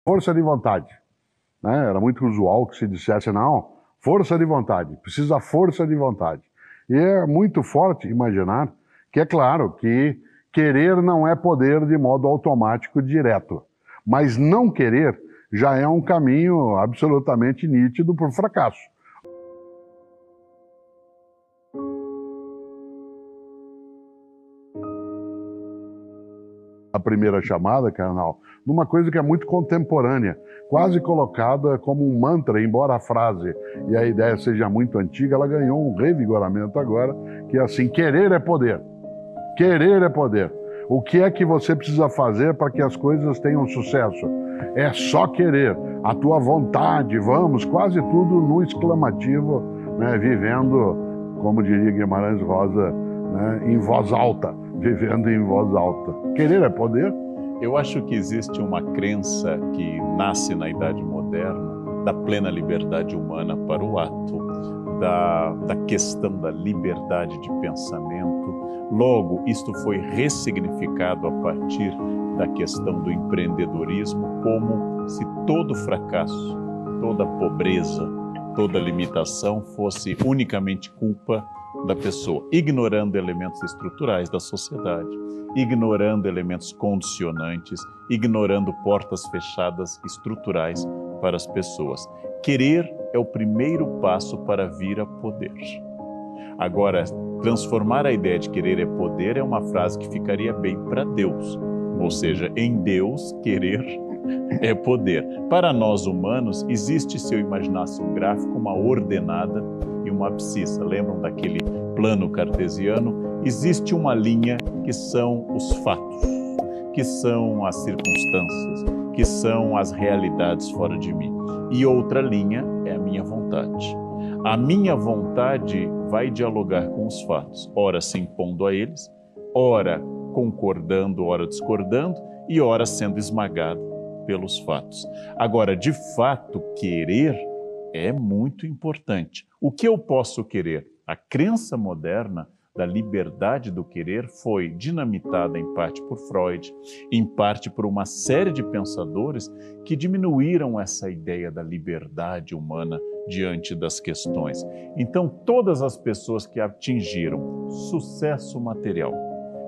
Força de vontade, né? Era muito usual que se dissesse, não, força de vontade, precisa força de vontade. E é muito forte imaginar que é claro que querer não é poder de modo automático direto, mas não querer já é um caminho absolutamente nítido para o fracasso. A primeira chamada, carnal, numa coisa que é muito contemporânea, quase colocada como um mantra, embora a frase e a ideia seja muito antiga, ela ganhou um revigoramento agora, que é assim, querer é poder. Querer é poder. O que é que você precisa fazer para que as coisas tenham sucesso? É só querer. A tua vontade, vamos, quase tudo no exclamativo, né, vivendo, como diria Guimarães Rosa, né, em voz alta, vivendo em voz alta. Querer é poder? Eu acho que existe uma crença que nasce na Idade Moderna da plena liberdade humana para o ato, da questão da liberdade de pensamento. Logo, isto foi ressignificado a partir da questão do empreendedorismo, como se todo fracasso, toda pobreza, toda limitação fosse unicamente culpa da pessoa, ignorando elementos estruturais da sociedade, ignorando elementos condicionantes, ignorando portas fechadas estruturais para as pessoas. Querer é o primeiro passo para vir a poder. Agora, transformar a ideia de querer é poder é uma frase que ficaria bem para Deus. Ou seja, em Deus, querer é poder. Para nós humanos, existe, se eu imaginasse um gráfico, uma ordenada e uma abscissa. Lembram daquele plano cartesiano? Existe uma linha que são os fatos, que são as circunstâncias, que são as realidades fora de mim. E outra linha é a minha vontade. A minha vontade vai dialogar com os fatos, ora se impondo a eles, ora concordando, ora discordando e ora sendo esmagado pelos fatos. Agora, de fato, querer é muito importante. O que eu posso querer? A crença moderna da liberdade do querer foi dinamitada em parte por Freud, em parte por uma série de pensadores que diminuíram essa ideia da liberdade humana diante das questões. Então, todas as pessoas que atingiram sucesso material,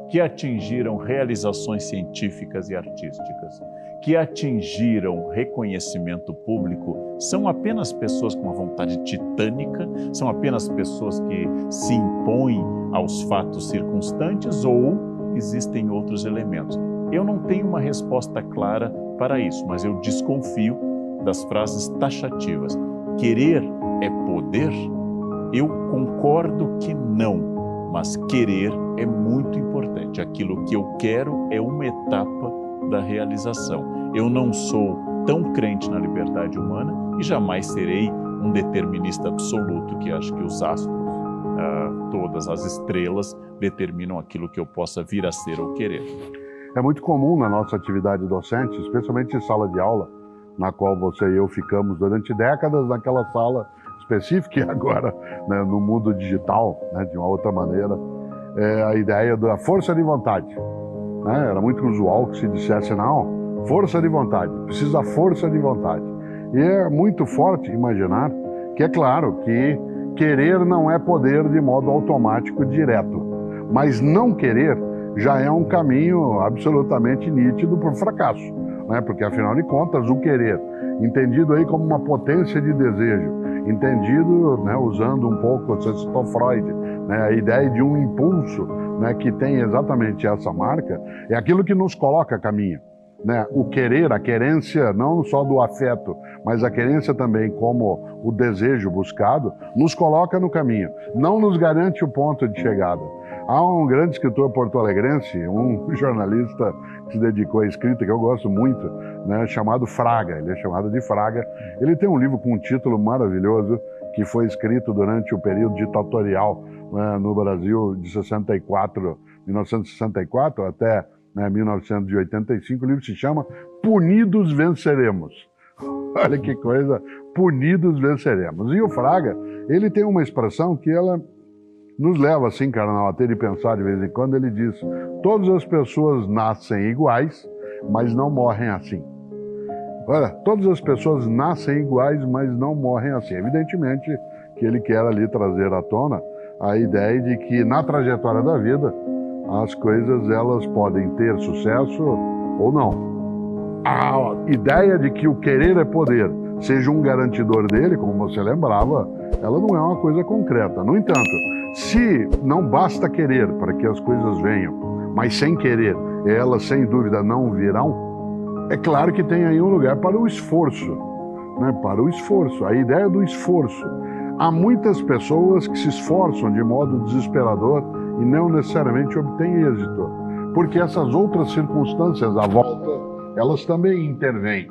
que atingiram realizações científicas e artísticas, que atingiram reconhecimento público, são apenas pessoas com uma vontade titânica, são apenas pessoas que se impõem aos fatos circunstantes ou existem outros elementos? Eu não tenho uma resposta clara para isso, mas eu desconfio das frases taxativas. Querer é poder? Eu concordo que não, mas querer é muito importante. Aquilo que eu quero é uma etapa da realização. Eu não sou tão crente na liberdade humana e jamais serei um determinista absoluto que acha que os astros, todas as estrelas, determinam aquilo que eu possa vir a ser ou querer. É muito comum na nossa atividade docente, especialmente em sala de aula, na qual você e eu ficamos durante décadas naquela sala específica e agora, né, no mundo digital, né, de uma outra maneira, a ideia da força de vontade. Né? Era muito usual que se dissesse, não, força de vontade, precisa força de vontade. E é muito forte imaginar que é claro que querer não é poder de modo automático direto, mas não querer já é um caminho absolutamente nítido para o fracasso, né? Porque afinal de contas o querer, entendido aí como uma potência de desejo, entendido, né, usando um pouco, você citou Freud, né, a ideia de um impulso, né, que tem exatamente essa marca, é aquilo que nos coloca a caminho. Né? O querer, a querência não só do afeto, mas a querência também como o desejo buscado, nos coloca no caminho, não nos garante o ponto de chegada. Há um grande escritor porto-alegrense, um jornalista que se dedicou à escrita, que eu gosto muito, né, chamado Fraga, ele é chamado de Fraga. Ele tem um livro com um título maravilhoso, que foi escrito durante o período ditatorial, né, no Brasil de 1964 até 1985, o livro se chama Punidos Venceremos. Olha que coisa, punidos venceremos. E o Fraga, ele tem uma expressão que ela nos leva, assim, carnal, a ter de pensar de vez em quando. Ele diz, todas as pessoas nascem iguais, mas não morrem assim. Olha, todas as pessoas nascem iguais, mas não morrem assim. Evidentemente que ele quer ali trazer à tona a ideia de que na trajetória da vida as coisas elas podem ter sucesso ou não. A ideia de que o querer é poder seja um garantidor dele, como você lembrava, ela não é uma coisa concreta. No entanto, se não basta querer para que as coisas venham, mas sem querer elas sem dúvida não virão, é claro que tem aí um lugar para o esforço, né? Para o esforço, a ideia do esforço. Há muitas pessoas que se esforçam de modo desesperador e não necessariamente obtêm êxito, porque essas outras circunstâncias à volta, elas também intervêm.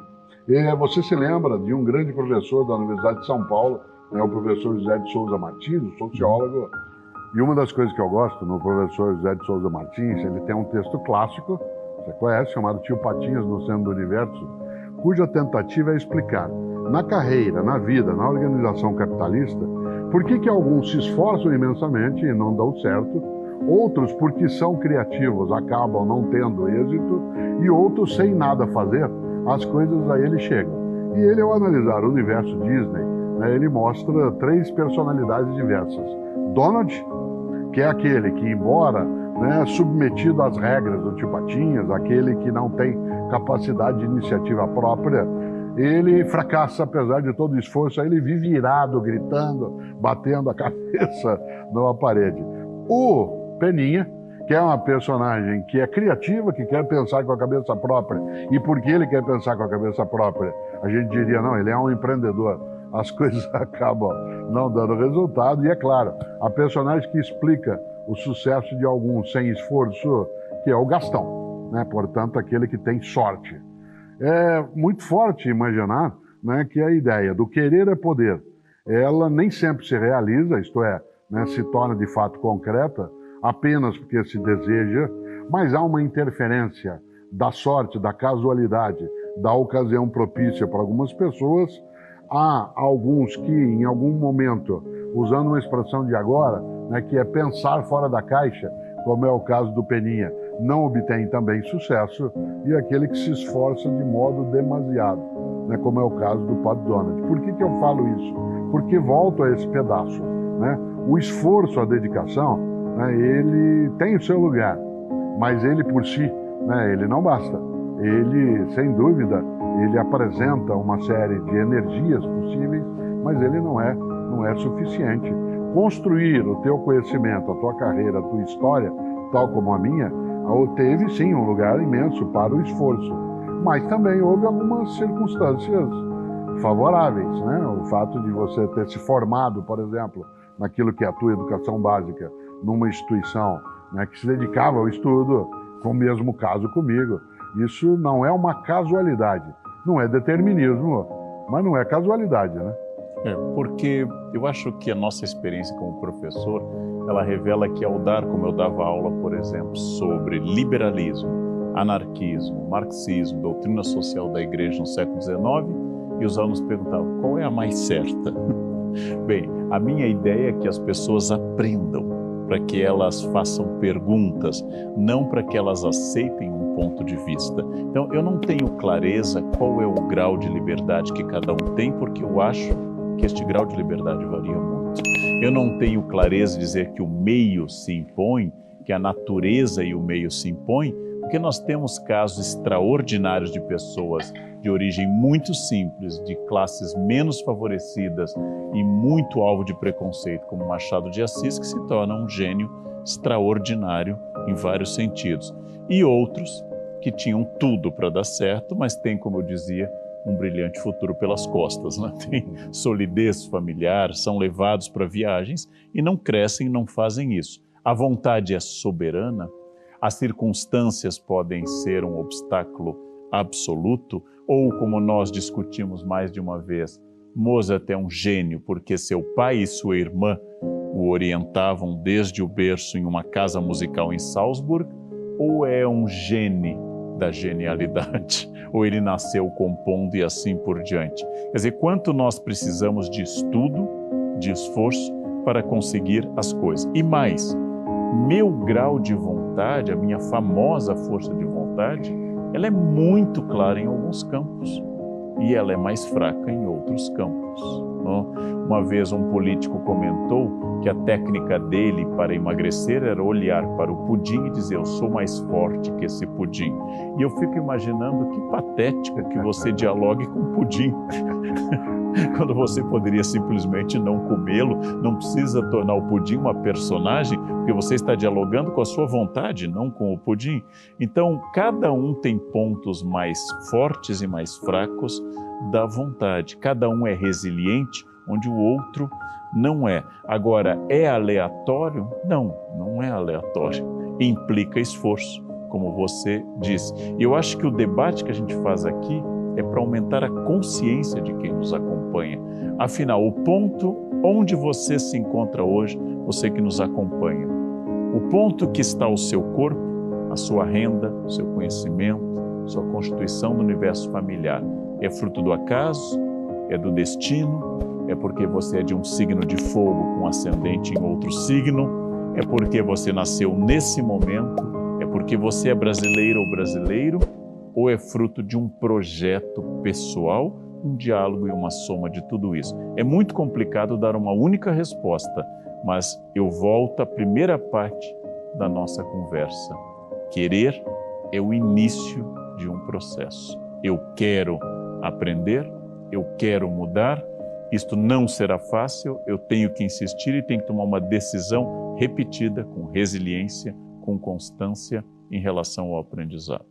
Você se lembra de um grande professor da Universidade de São Paulo, o professor José de Souza Martins, o sociólogo, e uma das coisas que eu gosto no professor José de Souza Martins, ele tem um texto clássico, você conhece, chamado Tio Patinhas no Centro do Universo, cuja tentativa é explicar, na carreira, na vida, na organização capitalista, por que alguns se esforçam imensamente e não dão certo, outros porque são criativos, acabam não tendo êxito, e outros sem nada fazer, as coisas a ele chegam. E ele, ao analisar o universo Disney, ele mostra 3 personalidades diversas. Donald, que é aquele que, embora submetido às regras do Tio Patinhas, aquele que não tem capacidade de iniciativa própria, ele fracassa apesar de todo o esforço, aí ele vive irado, gritando, batendo a cabeça numa parede. O Peninha, que é uma personagem que é criativa, que quer pensar com a cabeça própria, e porque ele quer pensar com a cabeça própria, a gente diria, não, ele é um empreendedor, as coisas acabam não dando resultado, e é claro, a personagem que explica o sucesso de alguns sem esforço, que é o Gastão, portanto, aquele que tem sorte. É muito forte imaginar que a ideia do querer é poder, ela nem sempre se realiza, isto é, se torna de fato concreta, apenas porque se deseja, mas há uma interferência da sorte, da casualidade, da ocasião propícia para algumas pessoas. Há alguns que, em algum momento, usando uma expressão de agora, que é pensar fora da caixa, como é o caso do Peninha, não obtém também sucesso, e aquele que se esforça de modo demasiado, como é o caso do Padre Donald. Por que eu falo isso? Porque volto a esse pedaço. O esforço, a dedicação, ele tem o seu lugar, mas ele por si, ele não basta. Ele, sem dúvida, ele apresenta uma série de energias possíveis, mas ele não é suficiente. Construir o teu conhecimento, a tua carreira, a tua história, tal como a minha, teve sim um lugar imenso para o esforço, mas também houve algumas circunstâncias favoráveis, O fato de você ter se formado, por exemplo, naquilo que é a tua educação básica, numa instituição que se dedicava ao estudo, com o mesmo caso comigo, isso não é uma casualidade, não é determinismo, mas não é casualidade, Porque eu acho que a nossa experiência como professor, ela revela que ao dar, como eu dava aula, por exemplo, sobre liberalismo, anarquismo, marxismo, doutrina social da igreja no século XIX, e os alunos perguntavam, qual é a mais certa? Bem, a minha ideia é que as pessoas aprendam, para que elas façam perguntas, não para que elas aceitem um ponto de vista. Então, eu não tenho clareza qual é o grau de liberdade que cada um tem, porque eu acho que este grau de liberdade varia muito. Eu não tenho clareza de dizer que o meio se impõe, que a natureza e o meio se impõem, porque nós temos casos extraordinários de pessoas de origem muito simples, de classes menos favorecidas e muito alvo de preconceito, como Machado de Assis, que se torna um gênio extraordinário em vários sentidos. E outros que tinham tudo para dar certo, mas têm, como eu dizia, um brilhante futuro pelas costas, Tem solidez familiar, são levados para viagens e não crescem, não fazem isso. A vontade é soberana, as circunstâncias podem ser um obstáculo absoluto, ou como nós discutimos mais de uma vez, Mozart é um gênio porque seu pai e sua irmã o orientavam desde o berço em uma casa musical em Salzburg, ou é um gênio da genialidade, ou ele nasceu compondo e assim por diante. Quer dizer, quanto nós precisamos de estudo, de esforço para conseguir as coisas. E mais, meu grau de vontade, a minha famosa força de vontade, ela é muito clara em alguns campos. e ela é mais fraca em outros campos. Não? Uma vez um político comentou que a técnica dele para emagrecer era olhar para o pudim e dizer: eu sou mais forte que esse pudim. E eu fico imaginando que patético que você dialogue com o pudim. Quando você poderia simplesmente não comê-lo, não precisa tornar o pudim uma personagem, porque você está dialogando com a sua vontade, não com o pudim. Então, cada um tem pontos mais fortes e mais fracos da vontade. Cada um é resiliente, onde o outro não é. Agora, é aleatório? Não, não é aleatório. Implica esforço, como você disse. E eu acho que o debate que a gente faz aqui é para aumentar a consciência de quem nos acompanha. Afinal, o ponto onde você se encontra hoje, você que nos acompanha, o ponto que está o seu corpo, a sua renda, o seu conhecimento, sua constituição do universo familiar, é fruto do acaso? É do destino? É porque você é de um signo de fogo com ascendente em outro signo? É porque você nasceu nesse momento? É porque você é brasileira ou brasileiro? Ou é fruto de um projeto pessoal, um diálogo e uma soma de tudo isso? É muito complicado dar uma única resposta, mas eu volto à primeira parte da nossa conversa. Querer é o início de um processo. Eu quero aprender, eu quero mudar, isto não será fácil, eu tenho que insistir e tenho que tomar uma decisão repetida, com resiliência, com constância em relação ao aprendizado.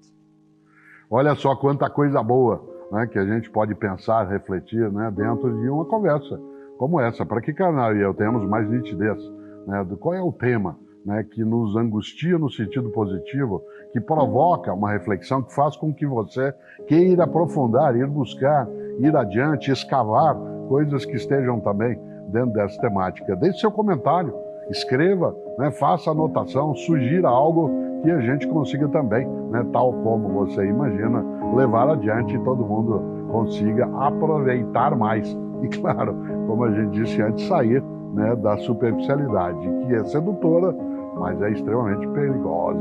Olha só quanta coisa boa, né, que a gente pode pensar, refletir, né, dentro de uma conversa como essa. Para que Karnal e eu tenhamos mais nitidez, né, do qual é o tema, né, que nos angustia no sentido positivo, que provoca uma reflexão, que faz com que você queira aprofundar, ir buscar, ir adiante, escavar coisas que estejam também dentro dessa temática. Deixe seu comentário, escreva, né, faça anotação, sugira algo que a gente consiga também, né, tal como você imagina, levar adiante e todo mundo consiga aproveitar mais. E claro, como a gente disse antes, sair, né, da superficialidade, que é sedutora, mas é extremamente perigosa.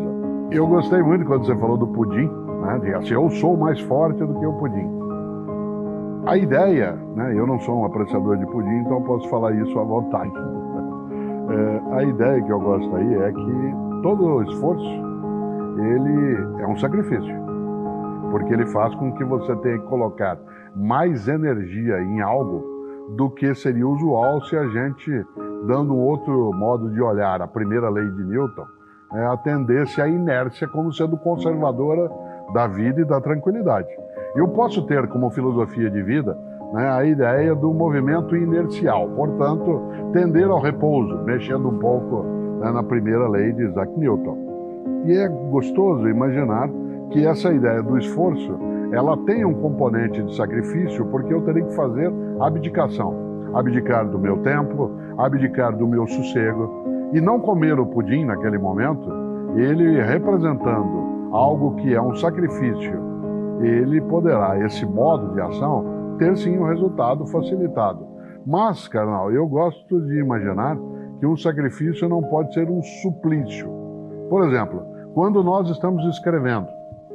Eu gostei muito quando você falou do pudim, né, de assim, eu sou mais forte do que o pudim. A ideia, né, eu não sou um apreciador de pudim, então posso falar isso à vontade. A ideia que eu gosto aí é que todo esforço, ele é um sacrifício, porque ele faz com que você tenha que colocar mais energia em algo do que seria usual se a gente, dando um outro modo de olhar, a primeira lei de Newton, atendesse à inércia como sendo conservadora da vida e da tranquilidade. Eu posso ter como filosofia de vida, né, a ideia do movimento inercial, portanto, tender ao repouso, mexendo um pouco, né, na primeira lei de Isaac Newton. E é gostoso imaginar que essa ideia do esforço, ela tem um componente de sacrifício, porque eu terei que fazer abdicação. Abdicar do meu tempo, abdicar do meu sossego. E não comer o pudim naquele momento, ele representando algo que é um sacrifício, ele poderá, esse modo de ação, ter sim um resultado facilitado. Mas, Karnal, eu gosto de imaginar que um sacrifício não pode ser um suplício. Por exemplo, quando nós estamos escrevendo,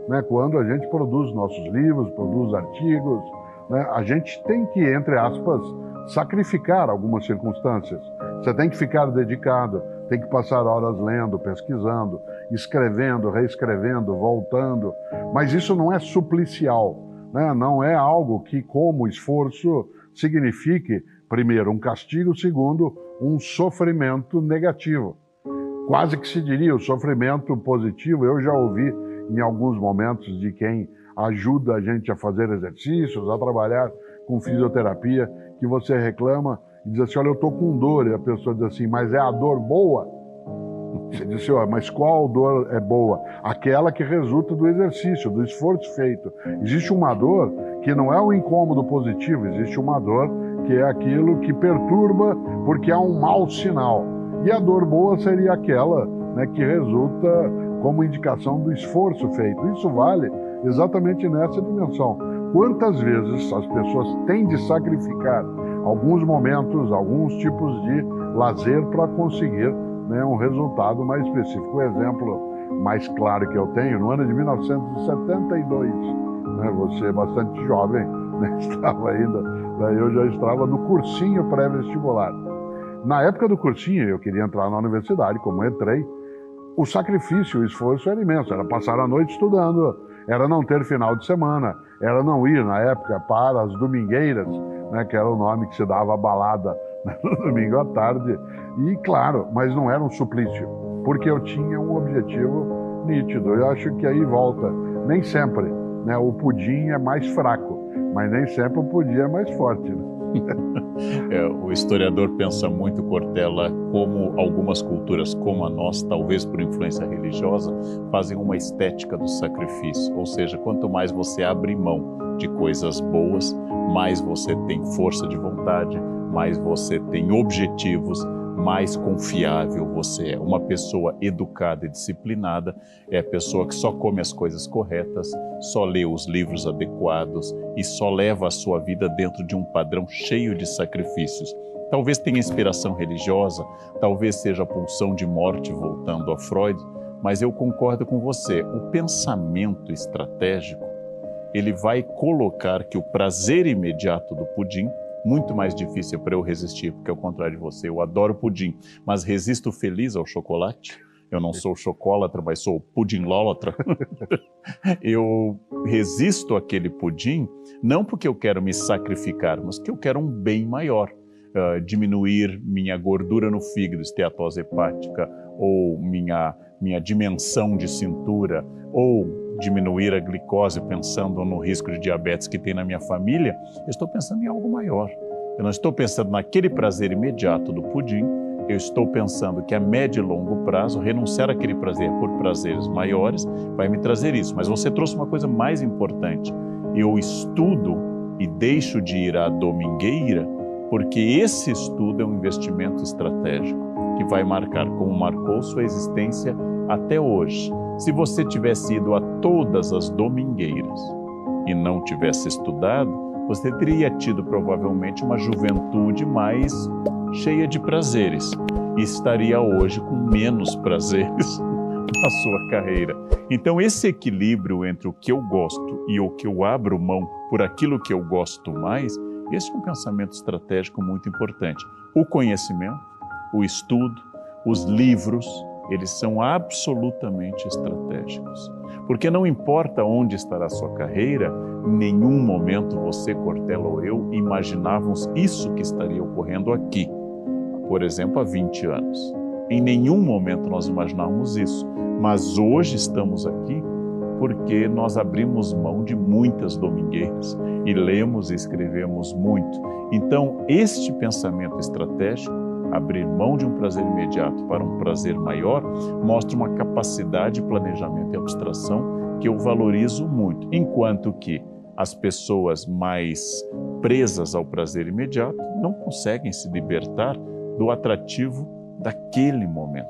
né, quando a gente produz nossos livros, produz artigos, né, a gente tem que, entre aspas, sacrificar algumas circunstâncias. Você tem que ficar dedicado, tem que passar horas lendo, pesquisando, escrevendo, reescrevendo, voltando. Mas isso não é suplicial, né? Não é algo que, como esforço, signifique, primeiro, um castigo, segundo, um sofrimento negativo. Quase que se diria o sofrimento positivo. Eu já ouvi em alguns momentos de quem ajuda a gente a fazer exercícios, a trabalhar com fisioterapia, que você reclama e diz assim, olha, eu estou com dor, e a pessoa diz assim, mas é a dor boa? Você diz assim, olha, mas qual dor é boa? Aquela que resulta do exercício, do esforço feito. Existe uma dor que não é um incômodo positivo, existe uma dor que é aquilo que perturba porque há um mau sinal. E a dor boa seria aquela, né, que resulta como indicação do esforço feito. Isso vale exatamente nessa dimensão. Quantas vezes as pessoas têm de sacrificar alguns momentos, alguns tipos de lazer para conseguir, né, um resultado mais específico. O exemplo mais claro que eu tenho, no ano de 1972, né, você é bastante jovem, né, estava ainda, né, eu já estava no cursinho pré-vestibular. Na época do cursinho, eu queria entrar na universidade, como entrei, o sacrifício, o esforço era imenso, era passar a noite estudando, era não ter final de semana, era não ir, na época, para as domingueiras, né, que era o nome que se dava à balada, né, no domingo à tarde, e claro, mas não era um suplício, porque eu tinha um objetivo nítido. Eu acho que aí volta, nem sempre, né, o pudim é mais fraco, mas nem sempre o pudim é mais forte, né? O historiador pensa muito, Cortella, como algumas culturas, como a nossa, talvez por influência religiosa, fazem uma estética do sacrifício. Ou seja, quanto mais você abre mão de coisas boas, mais você tem força de vontade, mais você tem objetivos, mais confiável você é. Uma pessoa educada e disciplinada é a pessoa que só come as coisas corretas, só lê os livros adequados e só leva a sua vida dentro de um padrão cheio de sacrifícios. Talvez tenha inspiração religiosa, talvez seja a pulsão de morte, voltando a Freud, mas eu concordo com você. O pensamento estratégico, ele vai colocar que o prazer imediato do pudim, muito mais difícil para eu resistir, porque ao contrário de você, eu adoro pudim, mas resisto feliz ao chocolate. Eu não sou chocolatra, mas sou pudimlólatra. Eu resisto àquele pudim, não porque eu quero me sacrificar, mas porque eu quero um bem maior. Diminuir minha gordura no fígado, esteatose hepática, ou minha dimensão de cintura, ou diminuir a glicose, pensando no risco de diabetes que tem na minha família, eu estou pensando em algo maior. Eu não estou pensando naquele prazer imediato do pudim, eu estou pensando que a médio e longo prazo, renunciar àquele prazer por prazeres maiores vai me trazer isso. Mas você trouxe uma coisa mais importante. Eu estudo e deixo de ir à domingueira, porque esse estudo é um investimento estratégico que vai marcar como marcou sua existência até hoje. Se você tivesse ido a todas as domingueiras e não tivesse estudado, você teria tido provavelmente uma juventude mais cheia de prazeres e estaria hoje com menos prazeres na sua carreira. Então esse equilíbrio entre o que eu gosto e o que eu abro mão por aquilo que eu gosto mais, esse é um pensamento estratégico muito importante. O conhecimento, o estudo, os livros, eles são absolutamente estratégicos. Porque não importa onde estará a sua carreira, em nenhum momento você, Cortella ou eu, imaginávamos isso que estaria ocorrendo aqui. Por exemplo, há 20 anos. Em nenhum momento nós imaginávamos isso. Mas hoje estamos aqui porque nós abrimos mão de muitas domingueiras e lemos e escrevemos muito. Então, este pensamento estratégico, abrir mão de um prazer imediato para um prazer maior, mostra uma capacidade de planejamento e abstração que eu valorizo muito, enquanto que as pessoas mais presas ao prazer imediato não conseguem se libertar do atrativo daquele momento.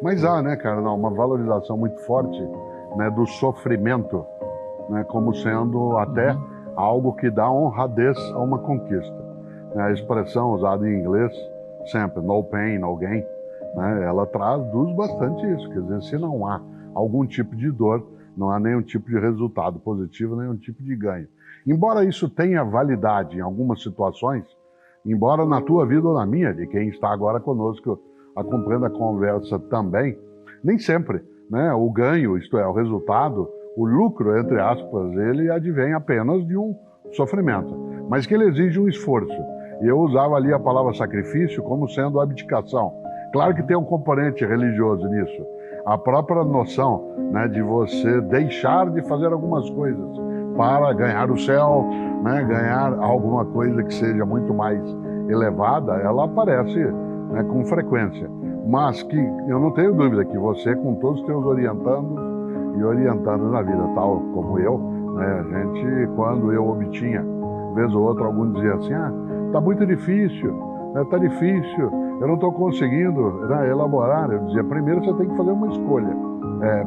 Mas há, né, Carnal, uma valorização muito forte, né, do sofrimento, né, como sendo até algo que dá honradez a uma conquista. A expressão usada em inglês, sempre, no pain, no gain, né, ela traduz bastante isso. Quer dizer, se não há algum tipo de dor, não há nenhum tipo de resultado positivo, nenhum tipo de ganho. Embora isso tenha validade em algumas situações, embora na tua vida ou na minha, de quem está agora conosco acompanhando a conversa também, nem sempre, né, o ganho, isto é, o resultado, o lucro, entre aspas, ele advém apenas de um sofrimento, mas que ele exige um esforço. E eu usava ali a palavra sacrifício como sendo abdicação. Claro que tem um componente religioso nisso. A própria noção, né, de você deixar de fazer algumas coisas para ganhar o céu, né, ganhar alguma coisa que seja muito mais elevada, ela aparece, né, com frequência. Mas que eu não tenho dúvida que você, com todos os seus orientandos e orientandos na vida, tal como eu, né, a gente, quando eu obtinha, vez ou outra, algum dizia assim, tá muito difícil, né, tá difícil, eu não estou conseguindo, né, elaborar. Eu dizia, primeiro você tem que fazer uma escolha.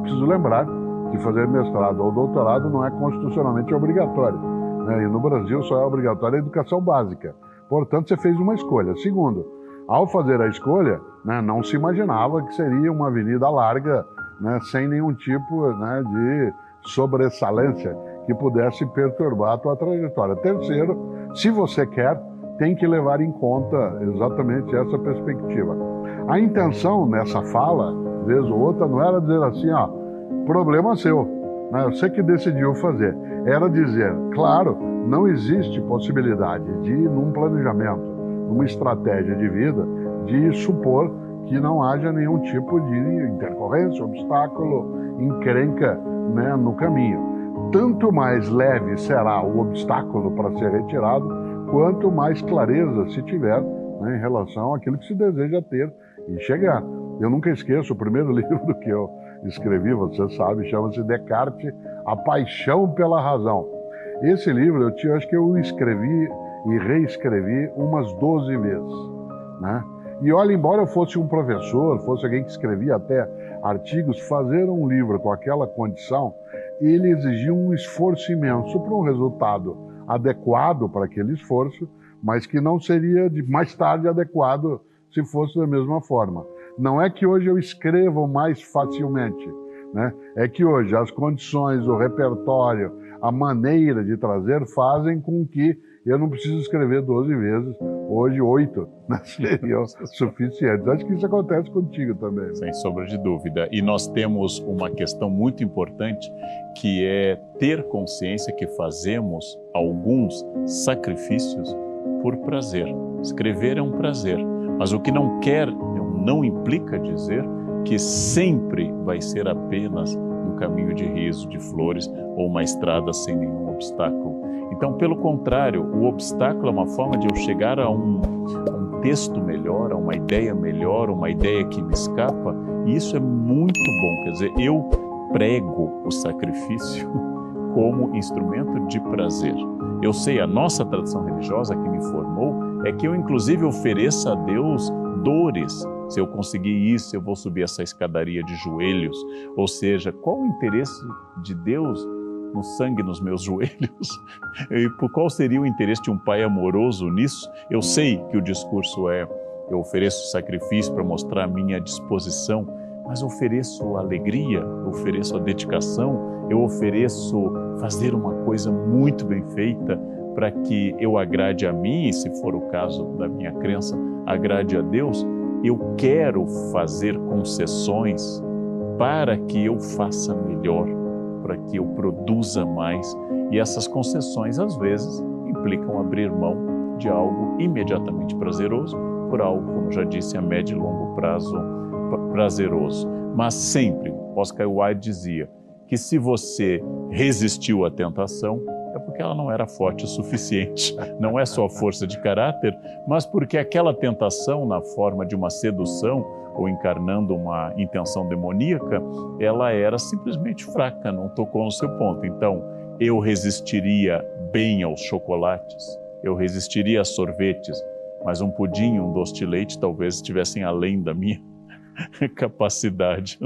Preciso lembrar que fazer mestrado ou doutorado não é constitucionalmente obrigatório, né, e no Brasil só é obrigatória a educação básica. Portanto, você fez uma escolha. Segundo, ao fazer a escolha, né, não se imaginava que seria uma avenida larga, né, sem nenhum tipo, né, de sobressalência, que pudesse perturbar a tua trajetória. Terceiro, se você quer, tem que levar em conta exatamente essa perspectiva. A intenção nessa fala, vez ou outra, não era dizer assim, ó, problema seu, né? Você que decidiu fazer. Era dizer, claro, não existe possibilidade de, num planejamento, numa estratégia de vida, de supor que não haja nenhum tipo de intercorrência, obstáculo, encrenca, né, no caminho. Tanto mais leve será o obstáculo para ser retirado, quanto mais clareza se tiver, né, em relação àquilo que se deseja ter e chegar. Eu nunca esqueço o primeiro livro que eu escrevi, você sabe, chama-se Descartes, A Paixão pela Razão. Esse livro acho que eu escrevi e reescrevi umas 12 vezes, né? E olha, embora eu fosse um professor, fosse alguém que escrevia até artigos, fazer um livro com aquela condição, ele exigia um esforço imenso para um resultado adequado para aquele esforço, mas que não seria mais tarde adequado se fosse da mesma forma. Não é que hoje eu escrevo mais facilmente, né? É que hoje as condições, o repertório, a maneira de trazer fazem com que eu não preciso escrever 12 vezes, hoje 8, né, seriam suficientes. Acho que isso acontece contigo também. Sem sombra de dúvida. E nós temos uma questão muito importante, que é ter consciência que fazemos alguns sacrifícios por prazer. Escrever é um prazer, mas o que não implica dizer que sempre vai ser apenas um caminho de riso, de flores, ou uma estrada sem nenhum obstáculo. Então, pelo contrário, o obstáculo é uma forma de eu chegar a um texto melhor, a uma ideia melhor, uma ideia que me escapa, e isso é muito bom. Quer dizer, eu prego o sacrifício como instrumento de prazer. Eu sei, a nossa tradição religiosa que me formou é que eu, inclusive, ofereça a Deus dores. Se eu conseguir isso, eu vou subir essa escadaria de joelhos. Ou seja, qual o interesse de Deus no sangue nos meus joelhos? E qual seria o interesse de um pai amoroso nisso? Eu sei que o discurso é, eu ofereço sacrifício para mostrar a minha disposição, mas eu ofereço alegria, eu ofereço a dedicação, eu ofereço fazer uma coisa muito bem feita para que eu agrade a mim, e se for o caso da minha crença, agrade a Deus. Eu quero fazer concessões para que eu faça melhor, para que eu produza mais, e essas concessões às vezes implicam abrir mão de algo imediatamente prazeroso por algo, como já disse, a médio e longo prazo prazeroso. Mas sempre, Oscar Wilde dizia que se você resistiu à tentação, é porque ela não era forte o suficiente. Não é só força de caráter, mas porque aquela tentação, na forma de uma sedução ou encarnando uma intenção demoníaca, ela era simplesmente fraca, não tocou no seu ponto. Então, eu resistiria bem aos chocolates, eu resistiria a sorvetes, mas um pudim, um doce de leite talvez estivessem além da minha capacidade.